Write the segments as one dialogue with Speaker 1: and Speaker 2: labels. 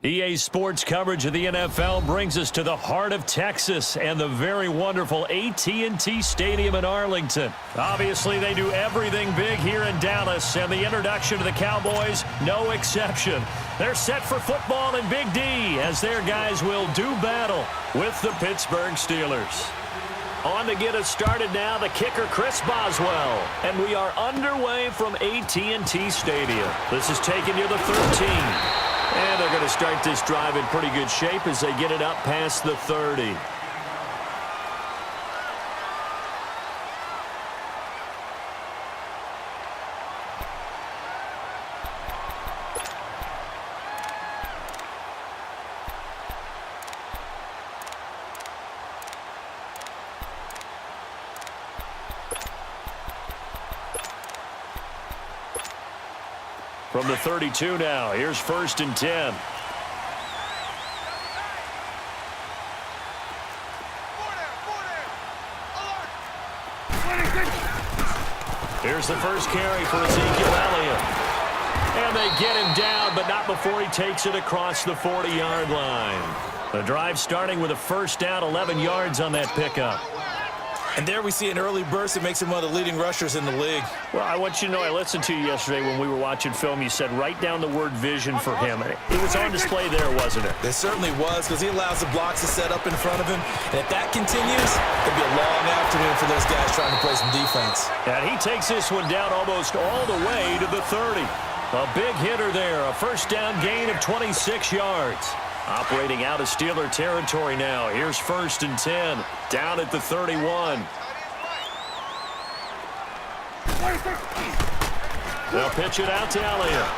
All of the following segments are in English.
Speaker 1: EA Sports coverage of the NFL brings us to the heart of Texas and the very wonderful AT&T Stadium in Arlington. Obviously, they do everything big here in Dallas, and the introduction to the Cowboys, no exception. They're set for football in Big D as their guys will do battle with the Pittsburgh Steelers. On to get us started now, the kicker, Chris Boswell. And we are underway from AT&T Stadium. This is taking you to 13. And they're going to start this drive in pretty good shape as they get it up past the 30. From the 32 now, here's 1st and 10. Here's the first carry for Ezekiel Elliott. And they get him down, but not before he takes it across the 40-yard line. The drive starting with a first down, 11 yards on that pickup.
Speaker 2: And there we see an early burst that makes him one of the leading rushers in the league.
Speaker 1: Well, I want you to know, I listened to you yesterday when we were watching film. You said write down the word vision for him. It was on display there, wasn't it?
Speaker 2: It certainly was, because he allows the blocks to set up in front of him. And if that continues, it'll be a long afternoon for those guys trying to play some defense.
Speaker 1: And he takes this one down almost all the way to the 30. A big hitter there, a first down gain of 26 yards. Operating out of Steeler territory now. Here's 1st and 10, down at the 31. They'll pitch it out to Elliott.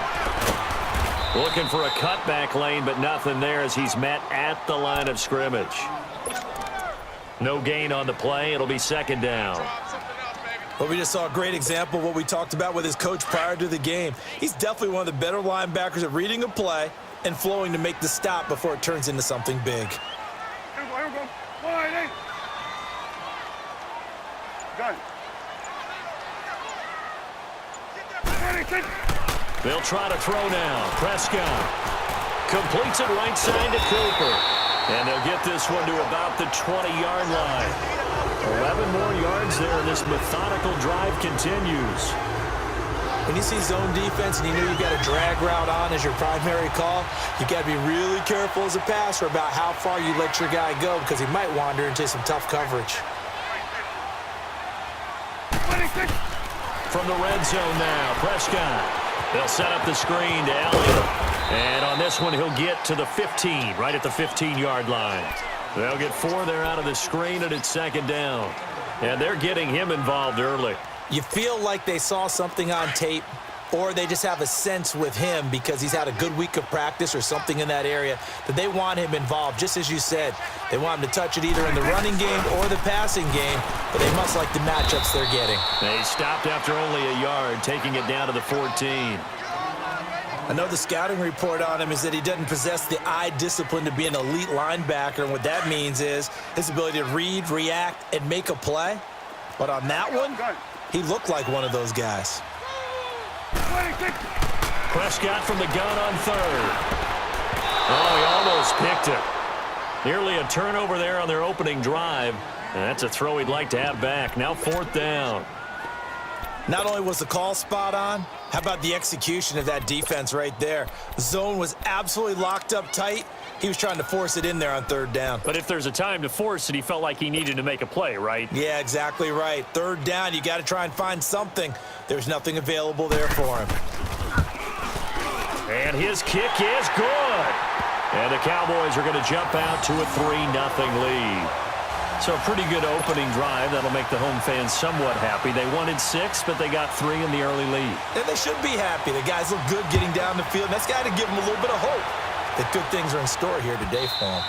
Speaker 1: Looking for a cutback lane, but nothing there as he's met at the line of scrimmage. No gain on the play. It'll be 2nd down.
Speaker 2: Well, we just saw a great example of what we talked about with his coach prior to the game. He's definitely one of the better linebackers at reading a play and flowing to make the stop before it turns into something big.
Speaker 3: Here we go. Got it.
Speaker 1: They'll try to throw now. Prescott completes it right side to Cooper. And they'll get this one to about the 20-yard line. 11 more yards there, and this methodical drive continues.
Speaker 2: When you see zone defense and you know you've got a drag route on as your primary call, you've got to be really careful as a passer about how far you let your guy go, because he might wander into some tough coverage.
Speaker 1: From the red zone now, Prescott. They'll set up the screen to Elliott. And on this one, he'll get to the 15, right at the 15-yard line. They'll get 4 there out of the screen, and it's 2nd down. And they're getting him involved early.
Speaker 2: You feel like they saw something on tape, or they just have a sense with him because he's had a good week of practice or something in that area that they want him involved. Just as you said, they want him to touch it either in the running game or the passing game, but they must like the matchups they're getting.
Speaker 1: They stopped after only a yard, taking it down to the 14.
Speaker 2: I know the scouting report on him is that he doesn't possess the eye discipline to be an elite linebacker, and what that means is his ability to read, react, and make a play. But on that one, he looked like one of those guys.
Speaker 1: Prescott from the gun on 3rd. Oh, he almost picked it. Nearly a turnover there on their opening drive. And that's a throw he'd like to have back. Now 4th down.
Speaker 2: Not only was the call spot on, how about the execution of that defense right there? The zone was absolutely locked up tight. He was trying to force it in there on 3rd down.
Speaker 1: But if there's a time to force it, he felt like he needed to make a play, right?
Speaker 2: Yeah, exactly right. 3rd down, you got to try and find something. There's nothing available there for him.
Speaker 1: And his kick is good. And the Cowboys are going to jump out to a 3-0 lead. So a pretty good opening drive. That'll make the home fans somewhat happy. They wanted 6, but they got 3 in the early lead.
Speaker 2: And they should be happy. The guys look good getting down the field. That's got to give them a little bit of hope that good things are in store here today for them.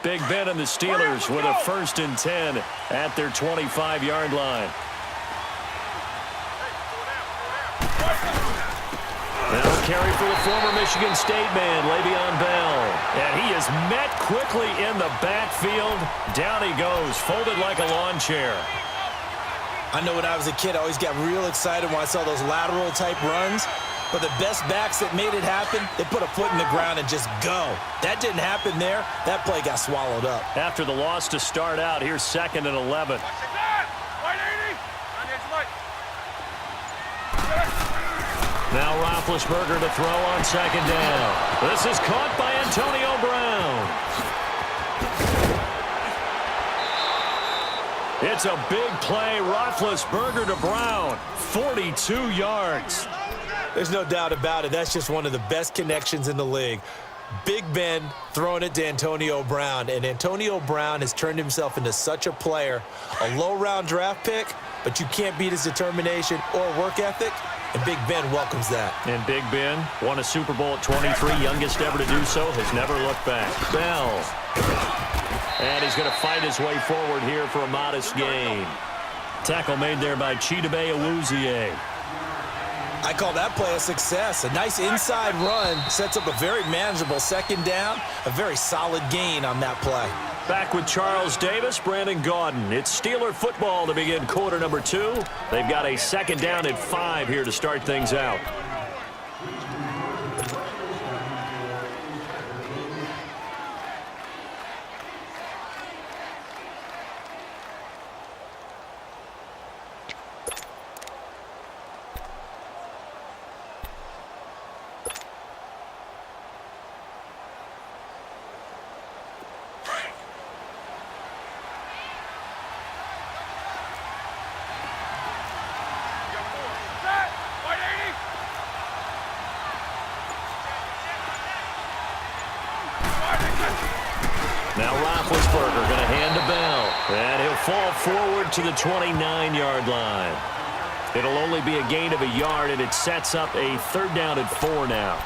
Speaker 1: Big Ben and the Steelers with a 1st and 10 at their 25-yard line. That'll carry for the former Michigan State man, Le'Veon Bell. is met quickly in the backfield. Down he goes, folded like a lawn chair.
Speaker 2: I know when I was a kid, I always got real excited when I saw those lateral-type runs. But the best backs that made it happen, they put a foot in the ground and just go. That didn't happen there. That play got swallowed up.
Speaker 1: After the loss to start out, here's 2nd and 11. Now Roethlisberger to throw on 2nd down. This is caught by Antonio Brown. It's a big play. Roethlisberger to Brown. 42 yards.
Speaker 2: There's no doubt about it. That's just one of the best connections in the league. Big Ben throwing it to Antonio Brown. And Antonio Brown has turned himself into such a player. A low-round draft pick, but you can't beat his determination or work ethic. And Big Ben welcomes that.
Speaker 1: And Big Ben won a Super Bowl at 23, youngest ever to do so, has never looked back. Bell. And he's going to fight his way forward here for a modest gain. Tackle made there by Chidobe Awuzie.
Speaker 2: I call that play a success. A nice inside run sets up a very manageable 2nd down. A very solid gain on that play.
Speaker 1: Back with Charles Davis, Brandon Gaudin. It's Steeler football to begin quarter number 2. They've got a 2nd down at 5 here to start things out. Now Roethlisberger going to hand to Bell. And he'll fall forward to the 29-yard line. It'll only be a gain of a yard, and it sets up a 3rd down at 4 now.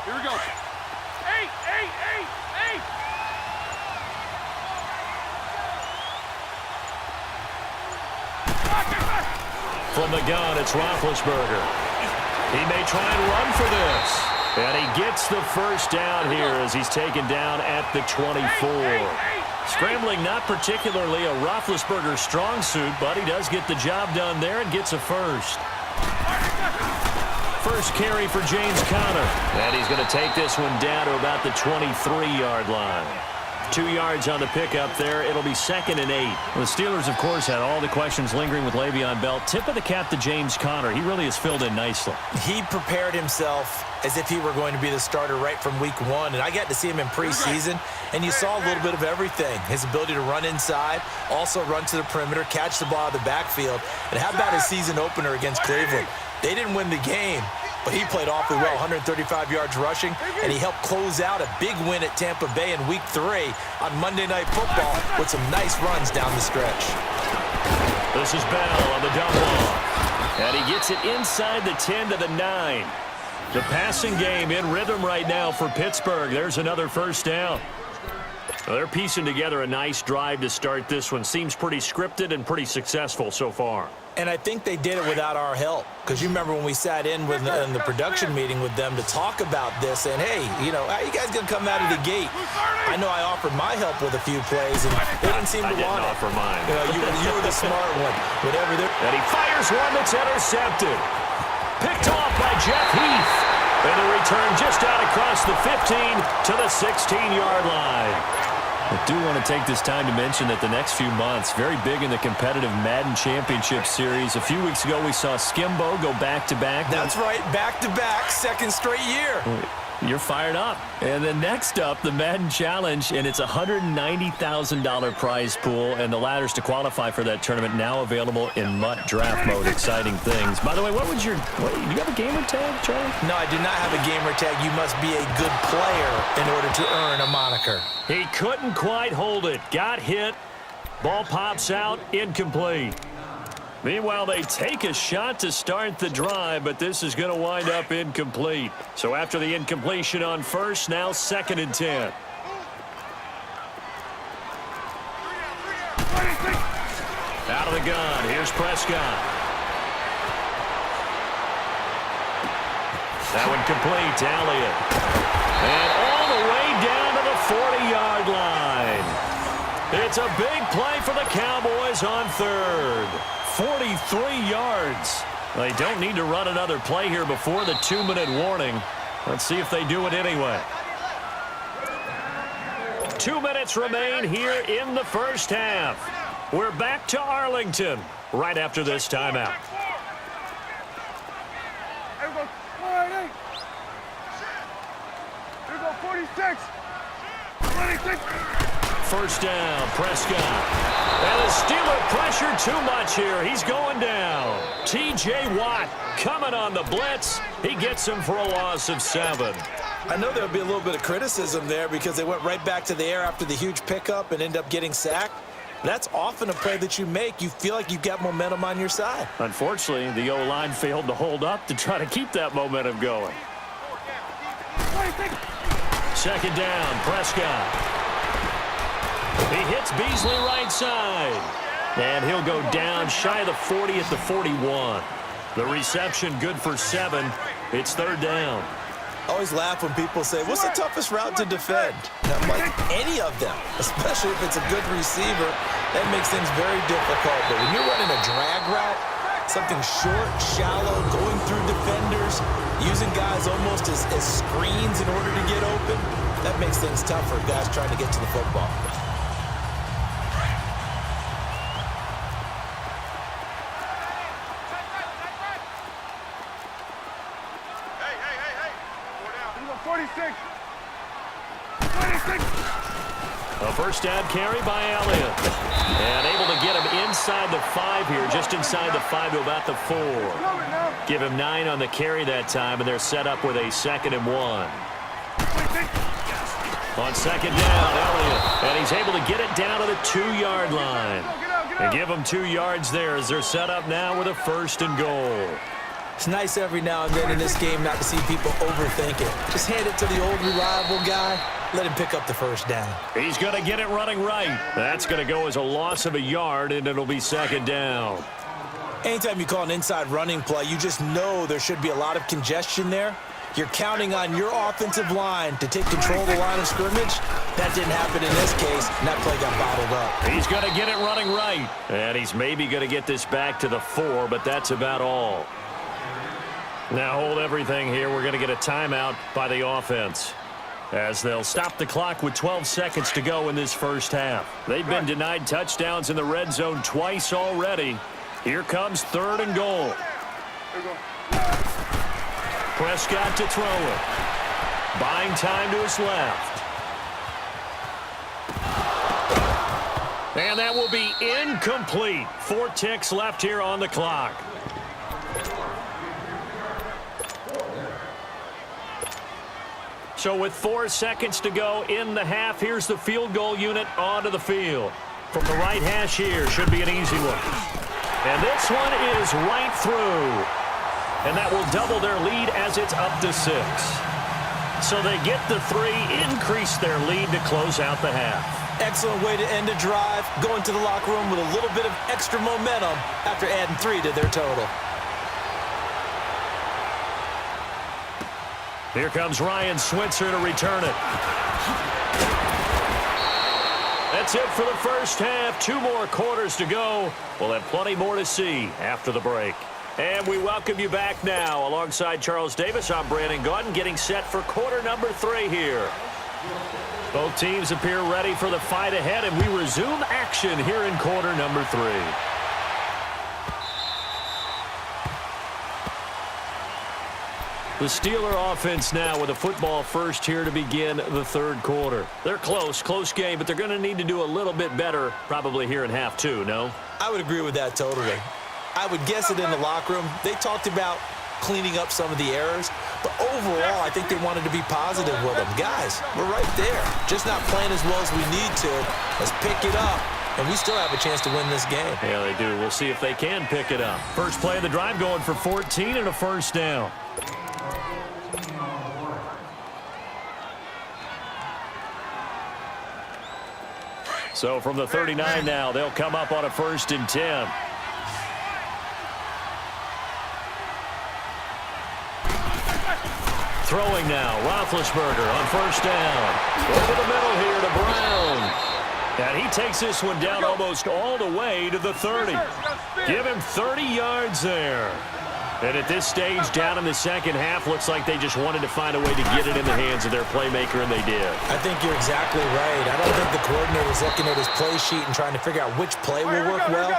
Speaker 3: Here we go. 8, 8, 8, 8.
Speaker 1: From the gun, it's Roethlisberger. He may try and run for this. And he gets the 1st down here as he's taken down at the 24. Scrambling not particularly a Roethlisberger strong suit, but he does get the job done there and gets a 1st. First carry for James Conner. And he's going to take this one down to about the 23-yard line. 2 yards on the pickup there. It'll be 2nd and 8. The Steelers, of course, had all the questions lingering with Le'Veon Bell. Tip of the cap to James Conner. He really has filled in nicely.
Speaker 2: He prepared himself as if he were going to be the starter right from week 1. And I got to see him in preseason, and you saw a little bit of everything. His ability to run inside, also run to the perimeter, catch the ball out of the backfield. And how about his season opener against Cleveland? They didn't win the game, but he played awfully well, 135 yards rushing, and he helped close out a big win at Tampa Bay in Week 3 on Monday Night Football with some nice runs down the stretch.
Speaker 1: This is Bell on the dump off, and he gets it inside the 10 to the 9. The passing game in rhythm right now for Pittsburgh. There's another 1st down. Well, they're piecing together a nice drive to start this one. Seems pretty scripted and pretty successful so far.
Speaker 2: And I think they did it without our help. Because you remember when we sat in the production meeting with them to talk about this, and hey, you know, how you guys going to come out of the gate? I know I offered my help with a few plays, and they didn't seem to want it.
Speaker 1: I didn't offer mine.
Speaker 2: You were the smart one. Whatever they're...
Speaker 1: And he fires one that's intercepted. Picked off by Jeff Heath. And the return just out across the 15 to the 16-yard line. I do want to take this time to mention that the next few months, very big in the competitive Madden Championship Series. A few weeks ago, we saw Skimbo go back-to-back.
Speaker 2: That's right, back-to-back, 2nd straight year.
Speaker 1: You're fired up. And then next up, the Madden Challenge, and it's a $190,000 prize pool, and the ladders to qualify for that tournament now available in MUT draft mode. Exciting things. By the way, do you have a gamer tag, Charlie?
Speaker 2: No, I do not have a gamer tag. You must be a good player in order to earn a moniker.
Speaker 1: He couldn't quite hold it. Got hit. Ball pops out. Incomplete. Meanwhile, they take a shot to start the drive, but this is going to wind up incomplete. So after the incompletion on 1st, now 2nd and 10. Out of the gun, here's Prescott. That one complete to Elliott. And all the way down to the 40-yard line. It's a big play for the Cowboys on third. 43 yards. They don't need to run another play here before the 2-minute warning. Let's see if they do it anyway. 2 minutes remain here in the first half. We're back to Arlington right after this timeout.
Speaker 3: Here we go. 48. Here we go. 46. 26.
Speaker 1: First down, Prescott. And the Steeler pressure too much here. He's going down. T.J. Watt coming on the blitz. He gets him for a loss of 7.
Speaker 2: I know there'll be a little bit of criticism there because they went right back to the air after the huge pickup and end up getting sacked. That's often a play that you make. You feel like you've got momentum on your side.
Speaker 1: Unfortunately, the O-line failed to hold up to try to keep that momentum going. Second down, Prescott. He hits Beasley right side. And he'll go down shy of the 40 at the 41. The reception good for 7. It's third down.
Speaker 2: I always laugh when people say, what's the toughest route to defend? And I'm like, any of them, especially if it's a good receiver. That makes things very difficult. But when you're running a drag route, something short, shallow, going through defenders, using guys almost as screens in order to get open, that makes things tough for guys trying to get to the football.
Speaker 1: A first down carry by Elliott. And able to get him inside the 5 here, just inside the 5 to about the 4. Give him 9 on the carry that time, and they're set up with a 2nd and 1. On second down, Elliott. And he's able to get it down to the 2-yard line. And give them 2 yards there as they're set up now with a 1st and goal.
Speaker 2: It's nice every now and then in this game not to see people overthink it. Just hand it to the old reliable guy. Let him pick up the first down.
Speaker 1: He's going to get it running right. That's going to go as a loss of a yard, and it'll be 2nd down.
Speaker 2: Anytime you call an inside running play, you just know there should be a lot of congestion there. You're counting on your offensive line to take control of the line of scrimmage. That didn't happen in this case, and that play got bottled up.
Speaker 1: He's going to get it running right. And he's maybe going to get this back to the 4, but that's about all. Now hold everything here. We're going to get a timeout by the offense, as they'll stop the clock with 12 seconds to go in this first half. They've been denied touchdowns in the red zone twice already. Here comes 3rd and goal. Prescott to throw it. Buying time to his left. And that will be incomplete. 4 ticks left here on the clock. So with 4 seconds to go in the half, here's the field goal unit onto the field. From the right hash here, should be an easy one. And this one is right through. And that will double their lead as it's up to 6. So they get the 3, increase their lead to close out the half.
Speaker 2: Excellent way to end a drive, going to the locker room with a little bit of extra momentum after adding 3 to their total.
Speaker 1: Here comes Ryan Switzer to return it. That's it for the first half. 2 more quarters to go. We'll have plenty more to see after the break. And we welcome you back now. Alongside Charles Davis, I'm Brandon Gaudin, getting set for quarter number 3 here. Both teams appear ready for the fight ahead, and we resume action here in quarter number 3. The Steeler offense now with a football first here to begin the 3rd quarter. They're close game, but they're going to need to do a little bit better probably here in half 2, no?
Speaker 2: I would agree with that totally. I would guess it in the locker room. They talked about cleaning up some of the errors, but overall, I think they wanted to be positive with them. Guys, we're right there. Just not playing as well as we need to. Let's pick it up, and we still have a chance to win this game.
Speaker 1: Yeah, they do. We'll see if they can pick it up. First play of the drive going for 14 and a first down. So from the 39 now, they'll come up on a 1st and 10. Throwing now, Roethlisberger on 1st down. Over the middle here to Brown. And he takes this one down almost all the way to the 30. Give him 30 yards there. And at this stage, down in the second half, looks like they just wanted to find a way to get it in the hands of their playmaker, and they did.
Speaker 2: I think you're exactly right. I don't think the coordinator's looking at his play sheet and trying to figure out which play will work well.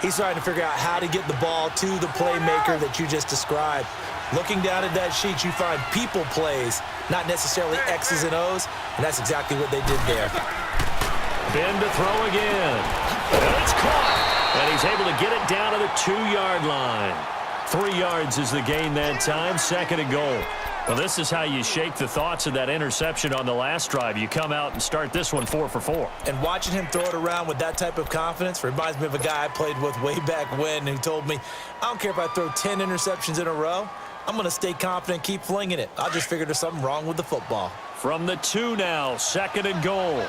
Speaker 2: He's trying to figure out how to get the ball to the playmaker that you just described. Looking down at that sheet, you find people plays, not necessarily X's and O's, and that's exactly what they did there.
Speaker 1: Ben to throw again. And it's caught. And he's able to get it down to the 2-yard line. 3 yards is the gain that time, 2nd and goal. Well, this is how you shake the thoughts of that interception on the last drive. You come out and start this one 4 for 4.
Speaker 2: And watching him throw it around with that type of confidence reminds me of a guy I played with way back when who told me, I don't care if I throw 10 interceptions in a row. I'm going to stay confident, keep flinging it. I just figured there's something wrong with the football.
Speaker 1: From the 2 now, 2nd and goal.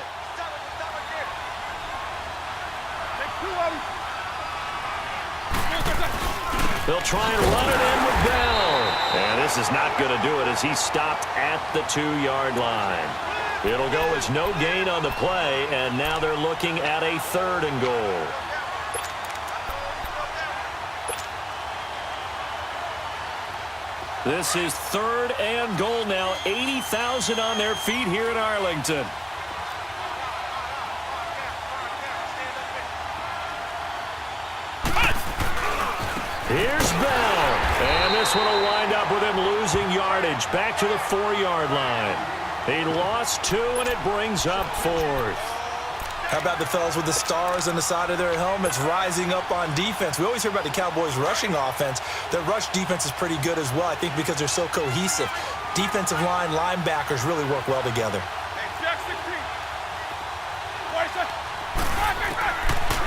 Speaker 1: They'll try and run it in with Bell. And this is not going to do it as he's stopped at the 2-yard line. It'll go as no gain on the play, and now they're looking at a 3rd and goal. This is 3rd and goal now. 80,000 on their feet here in Arlington. Here's Bell. And this one will wind up with him losing yardage back to the 4-yard line. He lost 2, and it brings up 4th.
Speaker 2: How about the fellas with the stars on the side of their helmets rising up on defense? We always hear about the Cowboys' rushing offense. Their rush defense is pretty good as well, I think, because they're so cohesive. Defensive line, linebackers really work well together.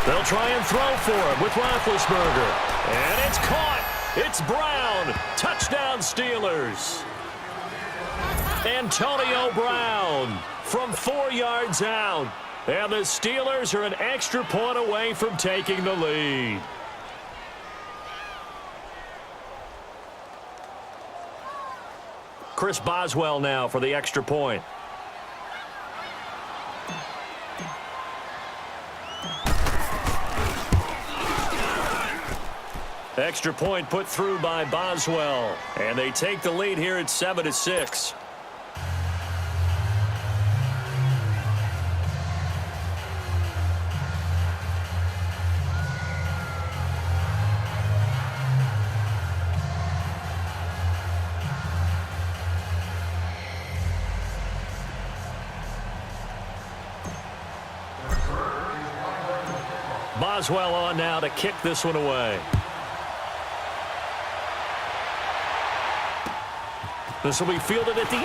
Speaker 1: They'll try and throw for him with Roethlisberger. And it's caught. It's Brown. Touchdown, Steelers. Antonio Brown from 4 yards out. And the Steelers are an extra point away from taking the lead. Chris Boswell now for the extra point. Extra point put through by Boswell. And they take the lead here at 7-6. Boswell on now to kick this one away. This will be fielded at the 8.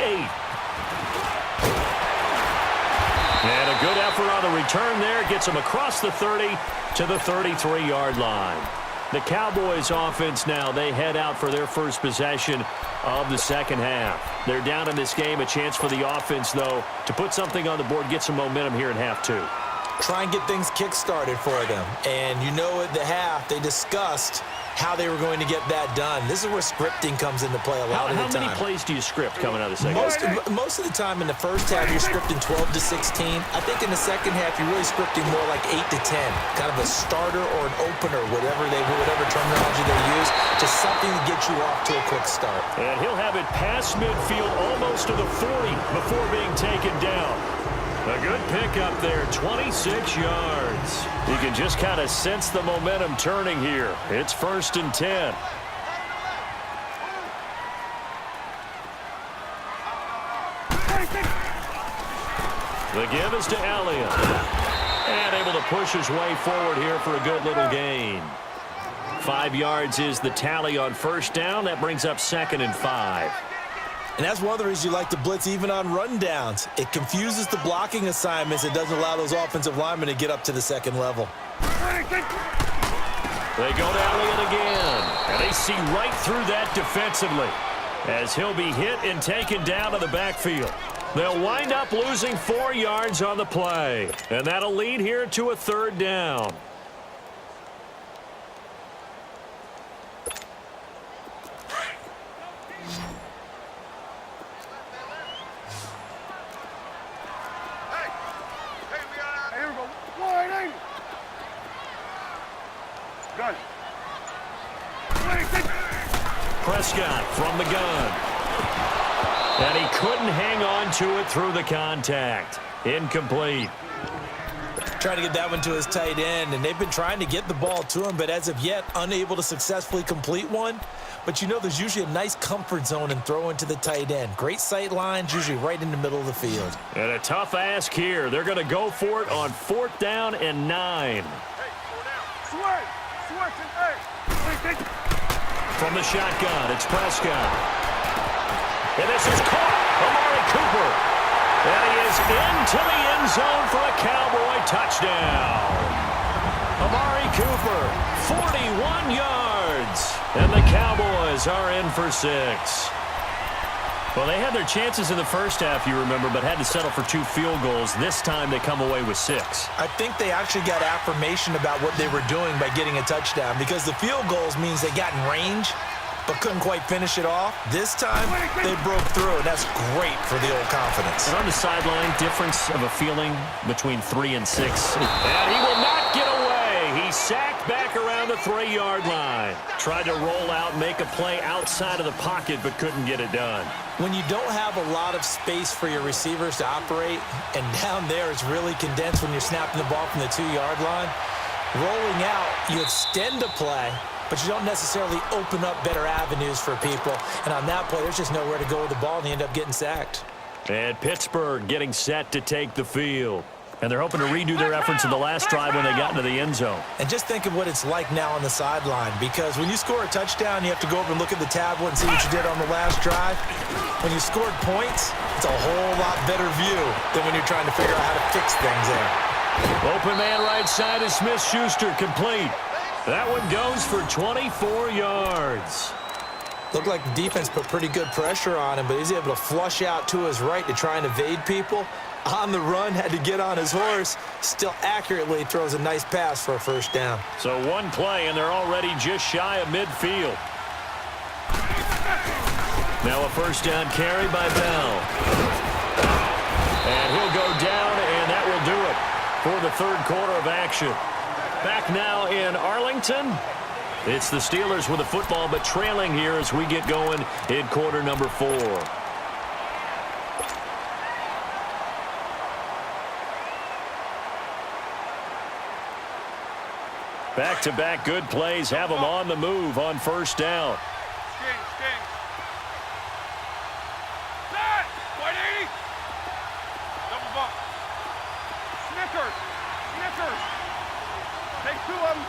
Speaker 1: And a good effort on the return there. Gets him across the 30 to the 33-yard line. The Cowboys offense now, they head out for their first possession of the second half. They're down in this game. A chance for the offense, though, to put something on the board, get some momentum here in half 2.
Speaker 2: Try and get things kick-started for them. And you know at the half, they discussed how they were going to get that done. This is where scripting comes into play a lot of the time.
Speaker 1: How many plays do you script coming out of the second half?
Speaker 2: Most of the time in the first half, you're scripting 12 to 16. I think in the second half, you're really scripting more like 8 to 10. Kind of a starter or an opener, whatever terminology they use, just something to get you off to a quick start.
Speaker 1: And he'll have it past midfield almost to the 40 before being taken down. A good pickup there, 26 yards. You can just kind of sense the momentum turning here. It's 1st and 10. The give is to Elliott. And able to push his way forward here for a good little gain. 5 yards is the tally on 1st down. That brings up 2nd and 5.
Speaker 2: And that's one of the reasons you like to blitz even on rundowns. It confuses the blocking assignments. It doesn't allow those offensive linemen to get up to the second level.
Speaker 1: They go to Elliott again. And they see right through that defensively as he'll be hit and taken down to the backfield. They'll wind up losing 4 yards on the play. And that'll lead here to a 3rd down. Prescott from the gun. And he couldn't hang on to it through the contact. Incomplete.
Speaker 2: Trying to get that one to his tight end, and they've been trying to get the ball to him, but as of yet, unable to successfully complete one. But you know there's usually a nice comfort zone in throwing to the tight end. Great sight lines, usually right in the middle of the field.
Speaker 1: And a tough ask here. They're going to go for it on 4th down and 9. From the shotgun, it's Prescott. And this is caught. Amari Cooper. And he is into the end zone for a Cowboy touchdown. Amari Cooper, 41 yards. And the Cowboys are in for 6. Well, they had their chances in the first half, you remember, but had to settle for 2 field goals. This time they come away with 6.
Speaker 2: I think they actually got affirmation about what they were doing by getting a touchdown, because the field goals means they got in range but couldn't quite finish it off. This time they broke through, and that's great for the old confidence.
Speaker 1: And on the sideline, difference of a feeling between 3 and 6. And he will not get away. He sacked back around the 3-yard line. Tried to roll out, make a play outside of the pocket, but couldn't get it done.
Speaker 2: When you don't have a lot of space for your receivers to operate, and down there it's really condensed when you're snapping the ball from the 2-yard line, rolling out, you extend a play, but you don't necessarily open up better avenues for people. And on that play, there's just nowhere to go with the ball, and they end up getting sacked.
Speaker 1: And Pittsburgh getting set to take the field. And they're hoping to redo their efforts in the last drive when they got into the end zone.
Speaker 2: And just think of what it's like now on the sideline, because when you score a touchdown, you have to go over and look at the tablet and see what you did on the last drive. When you scored points, it's a whole lot better view than when you're trying to figure out how to fix things there.
Speaker 1: Open man right side is Smith-Schuster, complete. That one goes for 24 yards.
Speaker 2: Looked like the defense put pretty good pressure on him, but he's able to flush out to his right to try and evade people. On the run, had to get on his horse. Still accurately throws a nice pass for a 1st down.
Speaker 1: So 1 play, and they're already just shy of midfield. Now a 1st down carry by Bell. And he'll go down, and that will do it for the 3rd quarter of action. Back now in Arlington. It's the Steelers with the football, but trailing here as we get going in quarter number 4. Back-to-back good plays have them on the move on 1st down.
Speaker 3: Double bump. Snickers. Take 2 of them.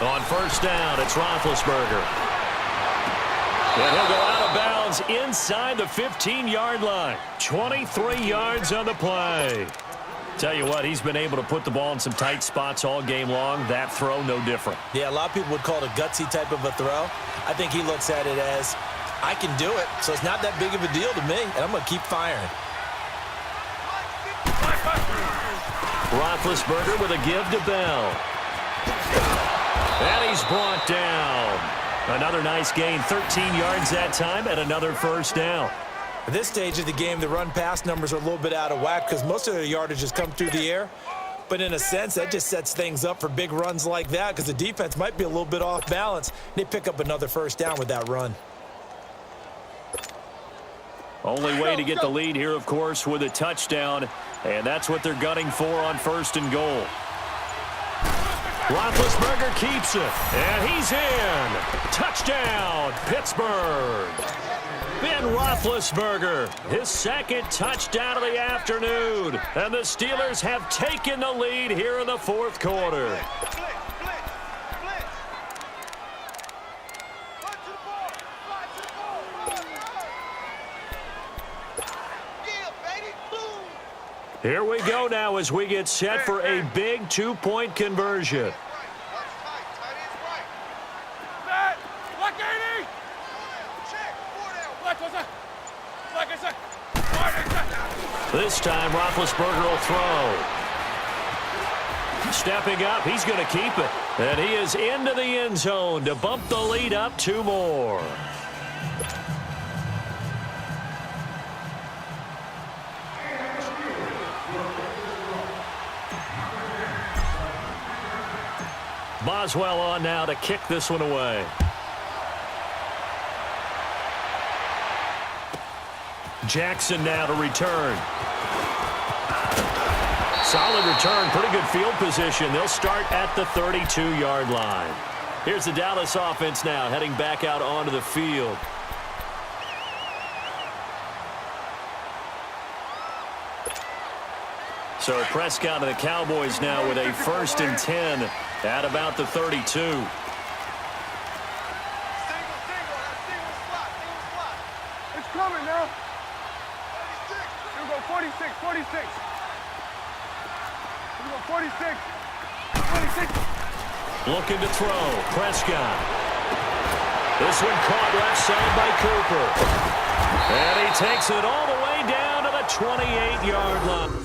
Speaker 1: On 1st down, it's Roethlisberger. And he'll go out of bounds inside the 15-yard line. 23 yards on the play. Tell you what, he's been able to put the ball in some tight spots all game long. That throw, no different.
Speaker 2: Yeah, a lot of people would call it a gutsy type of a throw. I think he looks at it as, I can do it, so it's not that big of a deal to me, and I'm going to keep firing.
Speaker 1: Roethlisberger with a give to Bell. And he's brought down. Another nice gain, 13 yards that time, and another 1st down.
Speaker 2: At this stage of the game, the run-pass numbers are a little bit out of whack because most of their yardage has come through the air. But in a sense, that just sets things up for big runs like that because the defense might be a little bit off balance. They pick up another 1st down with that run.
Speaker 1: Only way to get the lead here, of course, with a touchdown. And that's what they're gunning for on 1st and goal. Roethlisberger keeps it. And he's in. Touchdown, Pittsburgh. Ben Roethlisberger, his 2nd touchdown of the afternoon. And the Steelers have taken the lead here in the 4th quarter. Here we go now as we get set for a big 2-point conversion. This time, Roethlisberger will throw. Stepping up, he's going to keep it. And he is into the end zone to bump the lead up 2 more. Boswell on now to kick this one away. Jackson now to return. Solid return, pretty good field position. They'll start at the 32-yard line. Here's the Dallas offense now heading back out onto the field. So Prescott and the Cowboys now with a 1st and 10 at about the 32.
Speaker 3: It's coming now. Here we go, 46, 46. Here we go, 46. 26.
Speaker 1: Looking to throw. Prescott. This one caught left side by Cooper. And he takes it all the way down to the 28-yard line.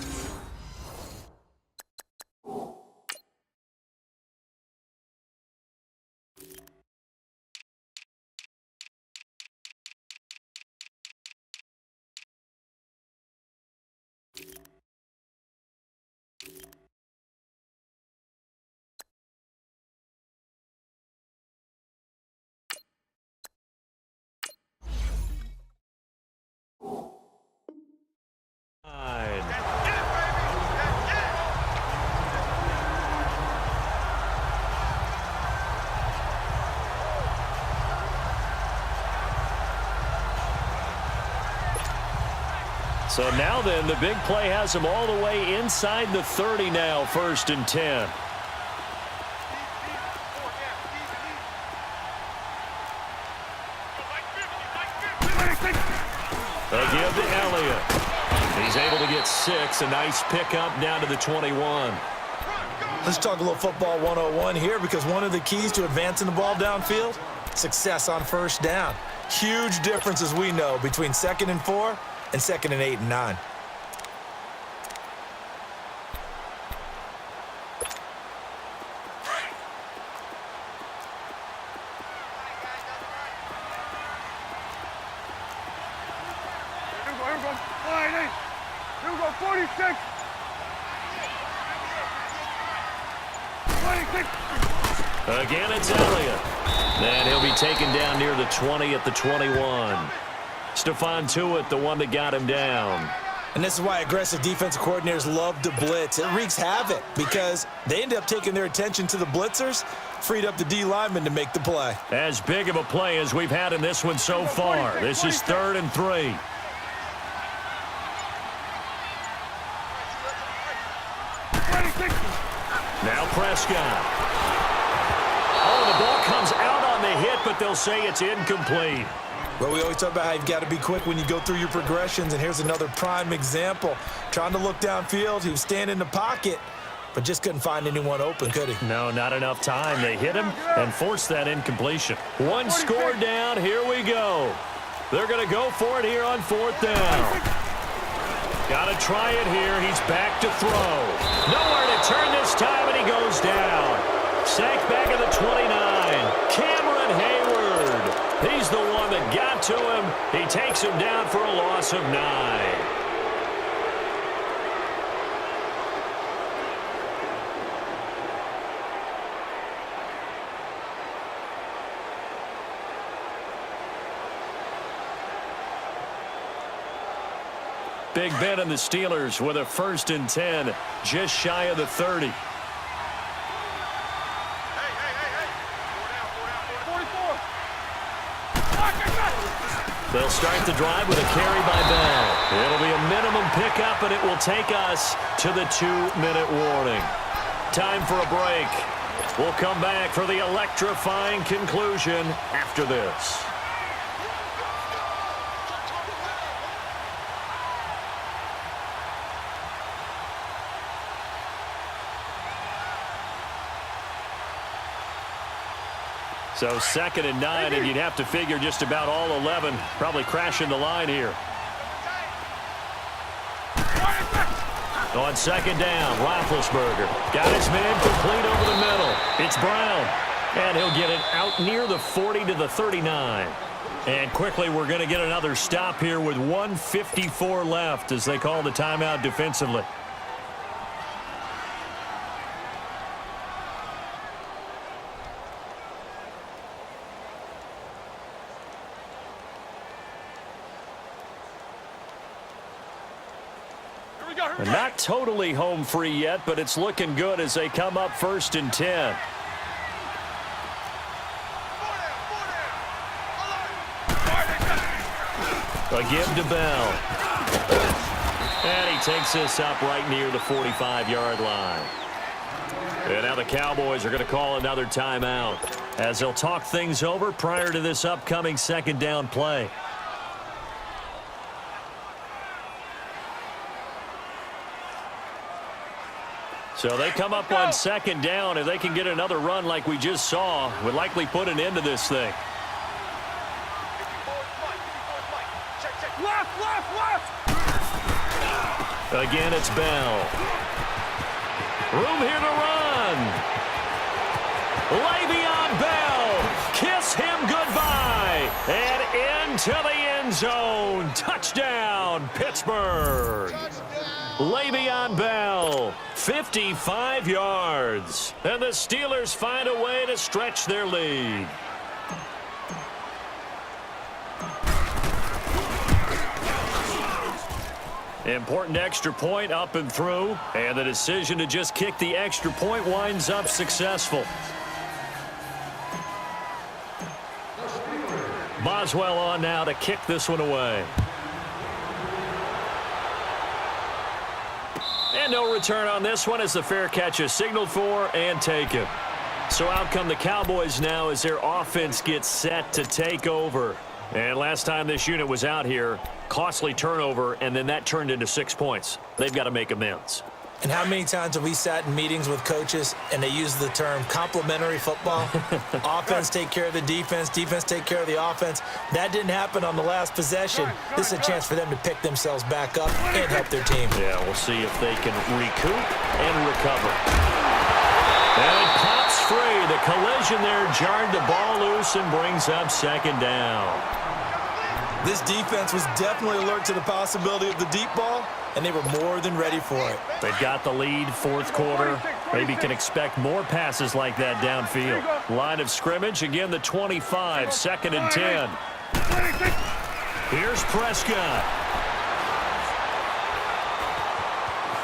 Speaker 1: So now then, the big play has him all the way inside the 30 now, 1st and 10. They give to Elliott. He's able to get 6. A nice pickup down to the 21.
Speaker 2: Let's talk a little football 101 here, because one of the keys to advancing the ball downfield, success on 1st down. Huge difference, as we know, between 2nd and 4 and 2nd and 8 and 9.
Speaker 3: Here we go, 46. 26.
Speaker 1: Again, it's Elliott. And he'll be taken down near the 20 at the 21. Stephon Tuitt, the one that got him down.
Speaker 2: And this is why aggressive defensive coordinators love to blitz. It wreaks havoc because they end up taking their attention to the blitzers, freed up the D lineman to make the play.
Speaker 1: As big of a play as we've had in this one so far. This is 3rd and 3. Now Prescott. Oh, the ball comes out on the hit, but they'll say it's incomplete.
Speaker 2: Well, we always talk about how you've got to be quick when you go through your progressions, and here's another prime example. Trying to look downfield, he was standing in the pocket, but just couldn't find anyone open, could he?
Speaker 1: No, not enough time. They hit him and forced that incompletion. One score down. Here we go. They're going to go for it here on 4th down. Got to try it here. He's back to throw. Nowhere to turn this time, and he goes down. Sacked back at the 29. Cameron Hayward. He's the one that got to him. He takes him down for a loss of 9. Big Ben and the Steelers with a 1st and 10, just shy of the 30. They'll start the drive with a carry by Bell. It'll be a minimum pickup, and it will take us to the 2-minute warning. Time for a break. We'll come back for the electrifying conclusion after this. So 2nd and 9, and you'd have to figure just about all 11 probably crashing the line here. On second down, Roethlisberger got his man complete over the middle. It's Brown, and he'll get it out near the 40 to the 39. And quickly, we're going to get another stop here with 1:54 left as they call the timeout defensively. Not totally home free yet, but it's looking good as they come up 1st and 10. A give to Bell. And he takes this up right near the 45-yard line. And now the Cowboys are going to call another timeout as they'll talk things over prior to this upcoming second down play. So they come up on second down. If they can get another run like we just saw, would likely put an end to this thing. Again, it's Bell. Room here to run. Le'Veon Bell. Kiss him goodbye. And into the end zone. Touchdown, Pittsburgh. Le'Veon Bell, 55 yards. And the Steelers find a way to stretch their lead. Important extra point up and through. And the decision to just kick the extra point winds up successful. Boswell on now to kick this one away. And no return on this one as the fair catch is signaled for and taken. So out come the Cowboys now as their offense gets set to take over. And last time this unit was out here, costly turnover, and then that turned into 6 points. They've got to make amends.
Speaker 2: And how many times have we sat in meetings with coaches and they use the term complementary football? Offense take care of the defense, defense take care of the offense. That didn't happen on the last possession. This is a chance for them to pick themselves back up and help their team.
Speaker 1: Yeah, we'll see if they can recoup and recover. And it pops free. The collision there jarred the ball loose and brings up second down.
Speaker 2: This defense was definitely alert to the possibility of the deep ball, and they were more than ready for it.
Speaker 1: They've got the lead, fourth quarter. Maybe can expect more passes like that downfield. Line of scrimmage, again the 25, 2nd and 10. Here's Prescott.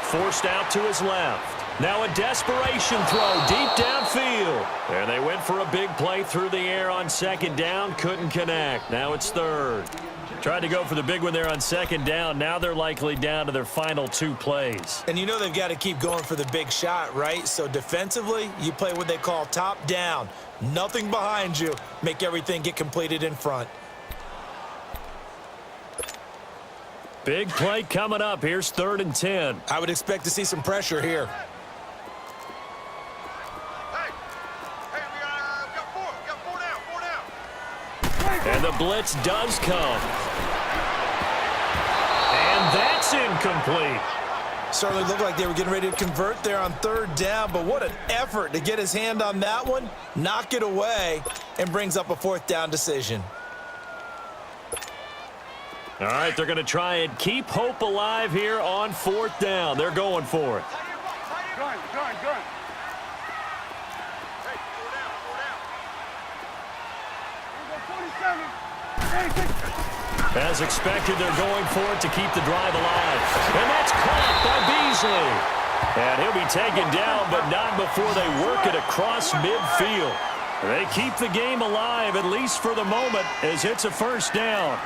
Speaker 1: Forced out to his left. Now a desperation throw deep downfield. And they went for a big play through the air on second down. Couldn't connect. Now it's 3rd. Tried to go for the big one there on second down. Now they're likely down to their final 2 plays.
Speaker 2: And you know they've got to keep going for the big shot, right? So defensively, you play what they call top down. Nothing behind you. Make everything get completed in front.
Speaker 1: Big play coming up. Here's 3rd and 10.
Speaker 2: I would expect to see some pressure here.
Speaker 1: And the blitz does come. And that's incomplete.
Speaker 2: Certainly looked like they were getting ready to convert there on 3rd down, but what an effort to get his hand on that one, knock it away, and brings up a 4th down decision.
Speaker 1: All right, they're going to try and keep hope alive here on 4th down. They're going for it.
Speaker 3: Gun.
Speaker 1: As expected, they're going for it to keep the drive alive. And that's caught by Beasley. And he'll be taken down, but not before they work it across midfield. They keep the game alive, at least for the moment, as it's a 1st down.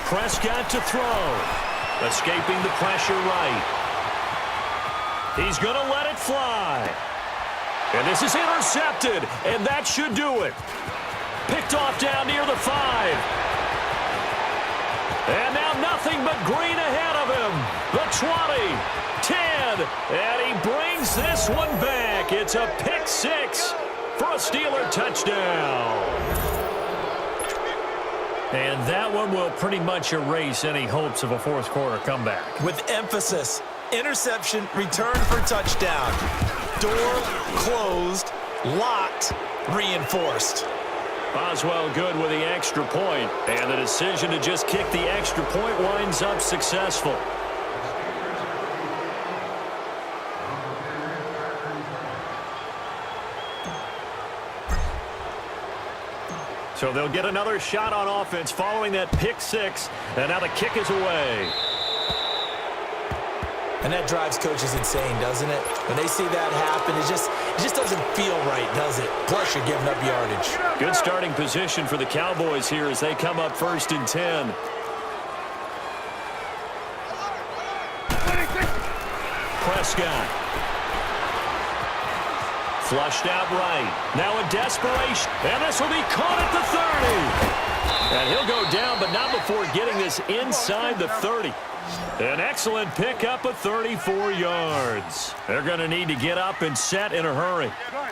Speaker 1: Prescott to throw. Escaping the pressure right. He's going to let it fly. And this is intercepted, and that should do it. Picked off down near the 5. And now nothing but green ahead of him. The 20, 10, and he brings this one back. It's a pick 6 for a Steeler touchdown. And that one will pretty much erase any hopes of a 4th quarter comeback.
Speaker 2: With emphasis, Interception, return for touchdown. Door closed, locked, reinforced.
Speaker 1: Boswell good with the extra point, and the decision to just kick the extra point winds up successful. So they'll get another shot on offense following that pick six, and now the kick is away.
Speaker 2: And that drives coaches insane, doesn't it? When they see that happen, it just doesn't feel right, does it? Plus, you're giving up yardage.
Speaker 1: Good starting position for the Cowboys here as they come up 1st and 10. Prescott. Flushed out right. Now a desperation. And this will be caught at the 30. And he'll go down, but not before getting this inside the 30. An excellent pickup of 34 yards. They're going to need to get up and set in a hurry.
Speaker 3: Gun.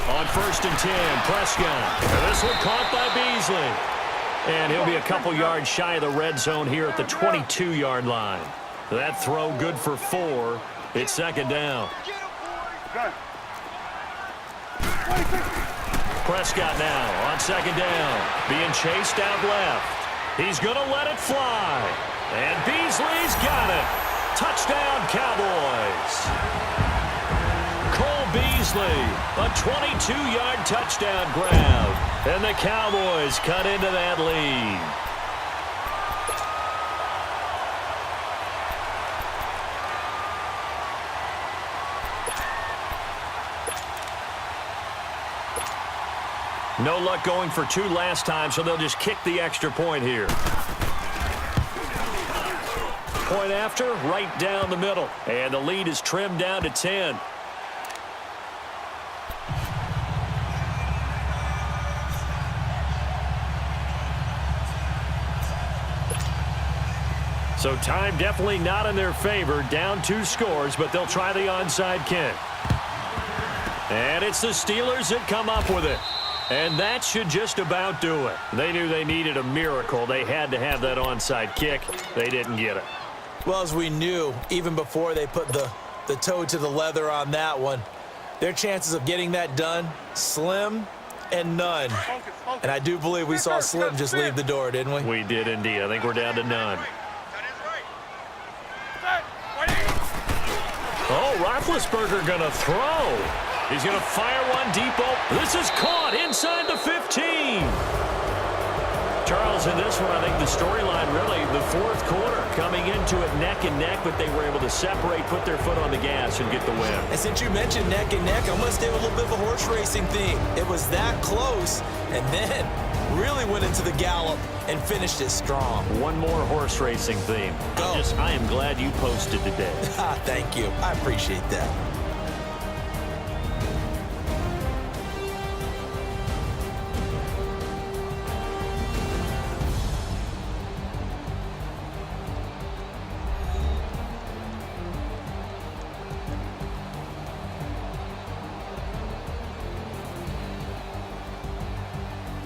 Speaker 1: On 1st and 10, Prescott. And this one caught by Beasley. And he'll be a couple yards shy of the red zone here at the 22-yard line. That throw good for 4. It's 2nd down. Prescott now on 2nd down. Being chased out left. He's going to let it fly. And Beasley's got it. Touchdown, Cowboys. Cole Beasley, a 22-yard touchdown grab. And the Cowboys cut into that lead. No luck going for 2 last time, so they'll just kick the extra point here. Point after, right down the middle. And the lead is trimmed down to 10. So time definitely not in their favor. Down 2 scores, but they'll try the onside kick. And it's the Steelers that come up with it. And that should just about do it. They knew they needed a miracle. They had to have that onside kick. They didn't get it.
Speaker 2: Well, as we knew, even before they put the toe to the leather on that one, their chances of getting that done, slim and none. And I do believe we saw Slim just leave the door, didn't we?
Speaker 1: We did indeed. I think we're down to none. Oh, Roethlisberger going to throw. He's going to fire one deep. This is caught inside the 15. Charles, in this one, I think the storyline really, the 4th quarter, coming into it neck and neck, but they were able to separate, put their foot on the gas, and get the win.
Speaker 2: And since you mentioned neck and neck, I'm going to stay with a little bit of a horse racing theme. It was that close, and then really went into the gallop and finished it strong.
Speaker 1: One more horse racing theme.
Speaker 2: Go.
Speaker 1: I am glad you posted today.
Speaker 2: Thank you. I appreciate that.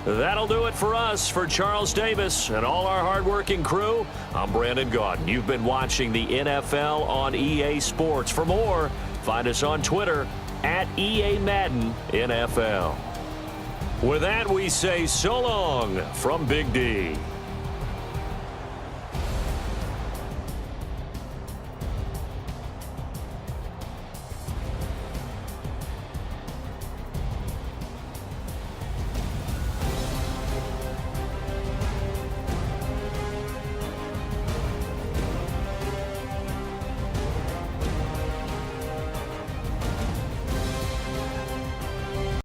Speaker 1: That'll do it for us. For Charles Davis and all our hardworking crew, I'm Brandon Gaudin. You've been watching the NFL on EA Sports. For more, find us on Twitter at EA Madden NFL. With that, we say so long from Big D.